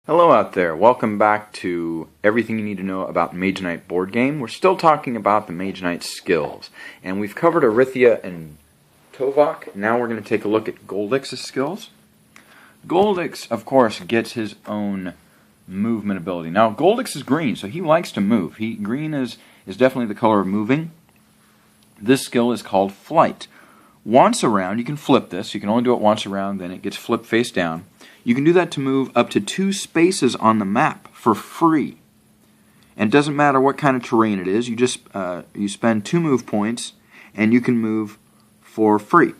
Hello out there, welcome back to everything you need to know about Mage Knight board game. We're still talking about the Mage Knight skills, and we've covered Arithia and Tovok. Now we're going to take a look at Goldix's skills. Goldix, of course, gets his own movement ability. Now, Goldix is green, so he likes to move. Green is definitely the color of moving. This skill is called Flight. Once around, you can flip this. You can only do it once around, then it gets flipped face down. You can do that to move up to 2 spaces on the map for free. And it doesn't matter what kind of terrain it is. You just you spend 2 move points, and you can move for free.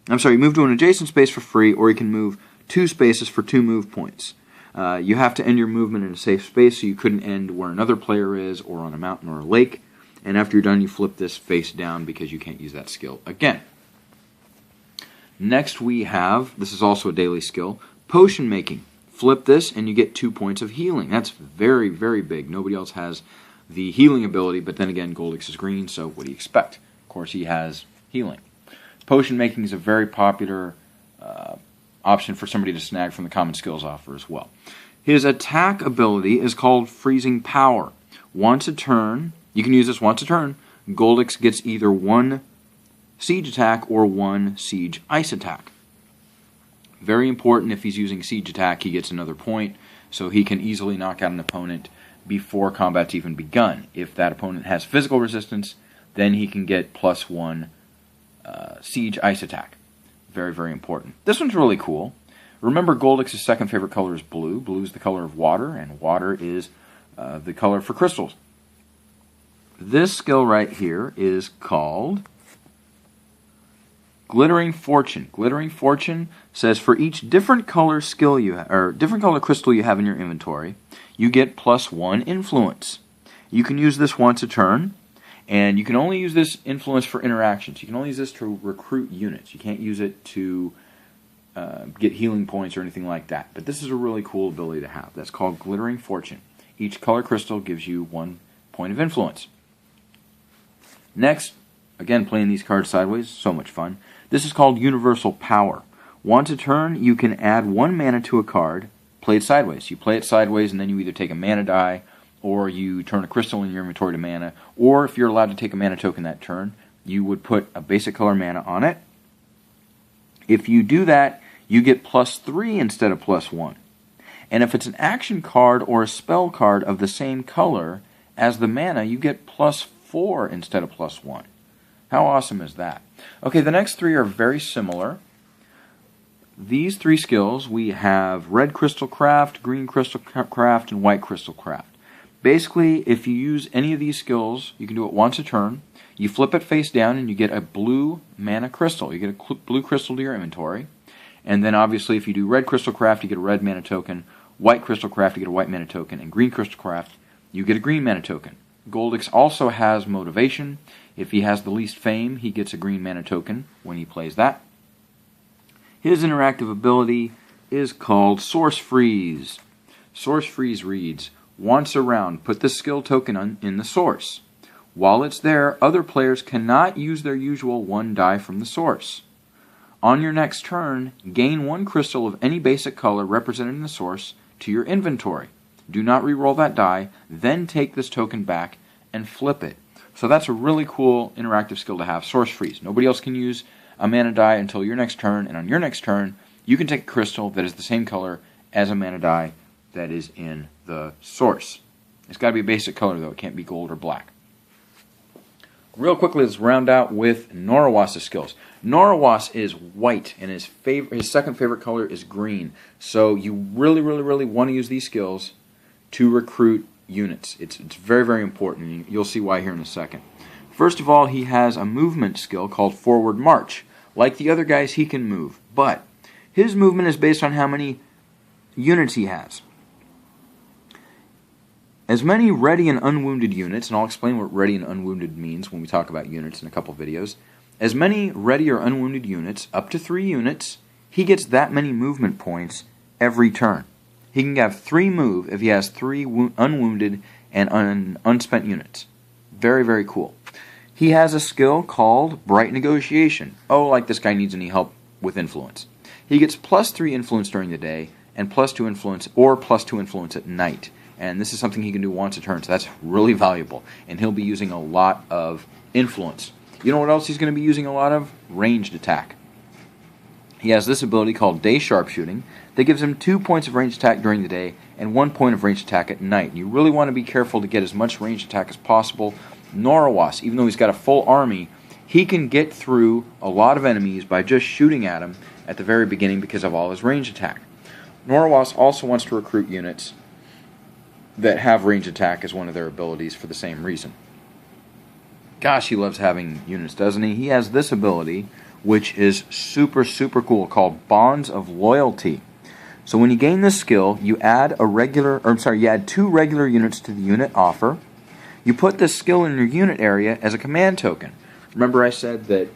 I'm sorry, you move to an adjacent space for free, or you can move 2 spaces for 2 move points. You have to end your movement in a safe space, so you couldn't end where another player is, or on a mountain or a lake. And after you're done, you flip this face down because you can't use that skill again. Next we have, this is also a daily skill, potion making. Flip this and you get 2 points of healing. That's very, very big. Nobody else has the healing ability, but then again, Goldix is green, so what do you expect? Of course, he has healing. Potion making is a very popular option for somebody to snag from the common skills offer as well. His attack ability is called Freezing Power. Once a turn, you can use this once a turn, Goldix gets either 1 siege attack or 1 siege ice attack. Very important. If he's using siege attack, he gets another point, so he can easily knock out an opponent before combat's even begun. If that opponent has physical resistance, then he can get +1 siege ice attack. Very, very important. This one's really cool. Remember, Goldix's second favorite color is blue. Blue is the color of water, and water is the color for crystals. This skill right here is called Glittering Fortune. Glittering Fortune says for each different color skill different color crystal you have in your inventory, you get +1 influence. You can use this once a turn, and you can only use this influence for interactions. You can only use this to recruit units. You can't use it to get healing points or anything like that. But this is a really cool ability to have. That's called Glittering Fortune. Each color crystal gives you 1 point of influence. Next, again, playing these cards sideways, so much fun. This is called Universal Power. Once a turn, you can add 1 mana to a card, play it sideways. You play it sideways, and then you either take a mana die, or you turn a crystal in your inventory to mana, or if you're allowed to take a mana token that turn, you would put a basic color mana on it. If you do that, you get +3 instead of +1. And if it's an action card or a spell card of the same color as the mana, you get +4 instead of +1. How awesome is that? Okay, the next 3 are very similar. These 3 skills, we have Red Crystal Craft, Green Crystal Craft, and White Crystal Craft. Basically, if you use any of these skills, you can do it once a turn. You flip it face down and you get a blue mana crystal. You get a blue crystal to your inventory. And then obviously if you do Red Crystal Craft, you get a red mana token. White Crystal Craft, you get a white mana token. And Green Crystal Craft, you get a green mana token. Goldix also has motivation. If he has the least fame, he gets a green mana token when he plays that. His interactive ability is called Source Freeze. Source Freeze reads, once around, put the skill token in the source. While it's there, other players cannot use their usual 1 die from the source. On your next turn, gain 1 crystal of any basic color represented in the source to your inventory. Do not re-roll that die, then take this token back and flip it. So that's a really cool interactive skill to have, Source Freeze. Nobody else can use a mana die until your next turn, and on your next turn, you can take a crystal that is the same color as a mana die that is in the source. It's got to be a basic color, though. It can't be gold or black. Real quickly, let's round out with Norawas's skills. Norawas is white, and his second favorite color is green. So you really, really, really want to use these skills to recruit units. It's very, very important. You'll see why here in a second. First of all, he has a movement skill called Forward March. Like the other guys, he can move, but his movement is based on how many units he has. As many ready and unwounded units, and I'll explain what ready and unwounded means when we talk about units in a couple videos. As many ready or unwounded units, up to 3 units, he gets that many movement points every turn. He can have 3 move if he has 3 unwounded and unspent units. Very, very cool. He has a skill called Bright Negotiation. Oh, like this guy needs any help with influence. He gets +3 influence during the day, and +2 influence, or +2 influence at night. And this is something he can do once a turn, so that's really valuable. And he'll be using a lot of influence. You know what else he's going to be using a lot of? Ranged attack. He has this ability called Day Sharpshooting that gives him 2 points of ranged attack during the day and 1 point of ranged attack at night. And you really want to be careful to get as much ranged attack as possible. Norowas, even though he's got a full army, he can get through a lot of enemies by just shooting at them at the very beginning because of all his ranged attack. Norowas also wants to recruit units that have ranged attack as one of their abilities for the same reason. Gosh, he loves having units, doesn't he? He has this ability, which is super, super cool, called Bonds of Loyalty. So when you gain this skill, you add you add 2 regular units to the unit offer. You put this skill in your unit area as a command token. Remember I said that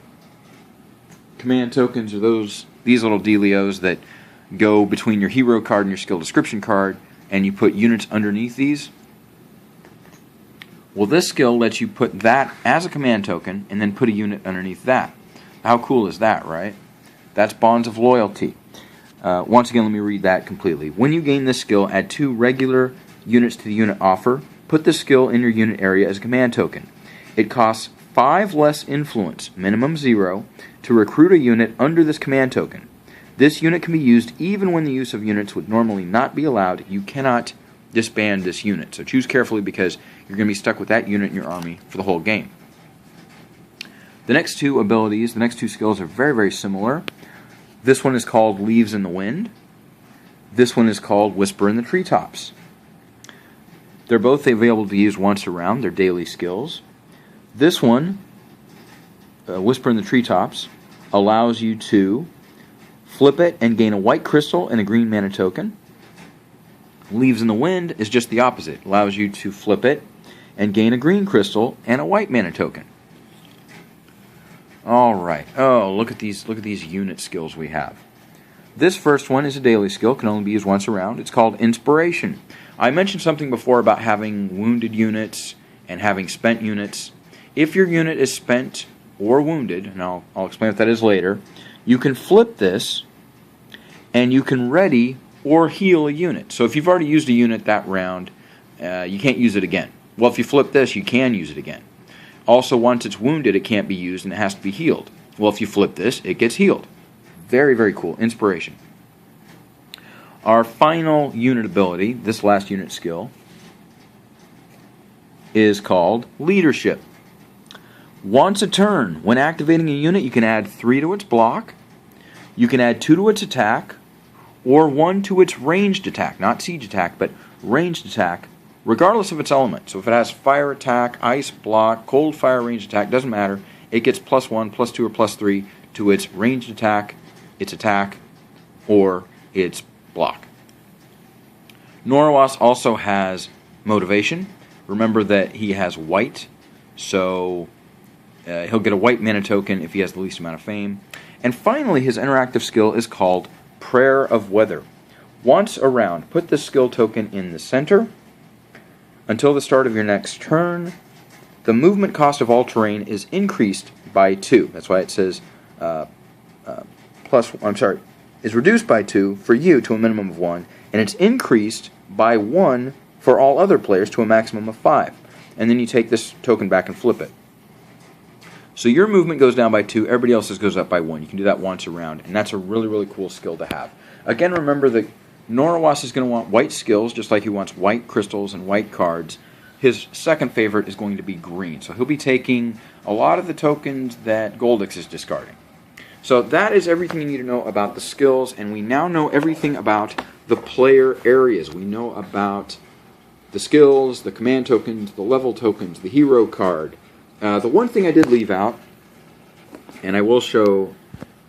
command tokens are these little dealios that go between your hero card and your skill description card, and you put units underneath these? Well, this skill lets you put that as a command token and then put a unit underneath that. How cool is that, right? That's Bonds of Loyalty. Once again, let me read that completely. When you gain this skill, add 2 regular units to the unit offer. Put the skill in your unit area as a command token. It costs 5 less influence, minimum 0, to recruit a unit under this command token. This unit can be used even when the use of units would normally not be allowed. You cannot disband this unit. So choose carefully because you're going to be stuck with that unit in your army for the whole game. The next 2 abilities, the next 2 skills are very, very similar. This one is called Leaves in the Wind. This one is called Whisper in the Treetops. They're both available to use once around. They're daily skills. This one, Whisper in the Treetops, allows you to flip it and gain a white crystal and a green mana token. Leaves in the Wind is just the opposite. It allows you to flip it and gain a green crystal and a white mana token. Alright, look at these unit skills we have. This first one is a daily skill, can only be used once around. It's called Inspiration. I mentioned something before about having wounded units and having spent units. If your unit is spent or wounded, and I'll explain what that is later, you can flip this and you can ready or heal a unit. So if you've already used a unit that round, you can't use it again. Well, if you flip this, you can use it again. Also, once it's wounded, it can't be used and it has to be healed. Well, if you flip this, it gets healed. Very, very cool. Inspiration. Our final unit ability, this last unit skill, is called Leadership. Once a turn, when activating a unit, you can add 3 to its block, you can add 2 to its attack, or 1 to its ranged attack. Not siege attack, but ranged attack, regardless of its element. So if it has fire attack, ice block, cold fire ranged attack, doesn't matter. It gets +1, +2, or +3 to its ranged attack, its attack, or its block. Norowas also has motivation. Remember that he has white, so he'll get a white mana token if he has the least amount of fame. And finally, his interactive skill is called Prayer of Weather. Once around, put the skill token in the center. Until the start of your next turn, the movement cost of all terrain is increased by 2. That's why it says is reduced by 2 for you to a minimum of 1, and it's increased by 1 for all other players to a maximum of 5. And then you take this token back and flip it. So your movement goes down by 2, everybody else's goes up by 1. You can do that once around, and that's a really, really cool skill to have. Again, remember that Norowas is going to want white skills, just like he wants white crystals and white cards. His second favorite is going to be green. So he'll be taking a lot of the tokens that Goldix is discarding. So that is everything you need to know about the skills, and we now know everything about the player areas. We know about the skills, the command tokens, the level tokens, the hero card. The one thing I did leave out, and I will show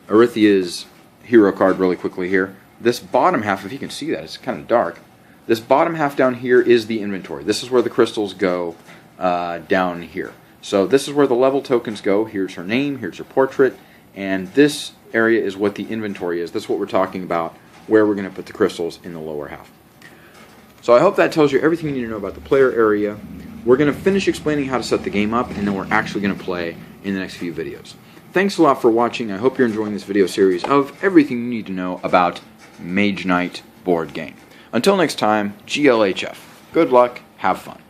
Arithia's hero card really quickly here. This bottom half, if you can see that, it's kind of dark. This bottom half down here is the inventory. This is where the crystals go down here. So this is where the level tokens go. Here's her name, here's her portrait, and this area is what the inventory is. This is what we're talking about, where we're going to put the crystals in the lower half. So I hope that tells you everything you need to know about the player area. We're going to finish explaining how to set the game up, and then we're actually going to play in the next few videos. Thanks a lot for watching. I hope you're enjoying this video series of everything you need to know about Mage Knight board game. Until next time, GLHF. Good luck, have fun.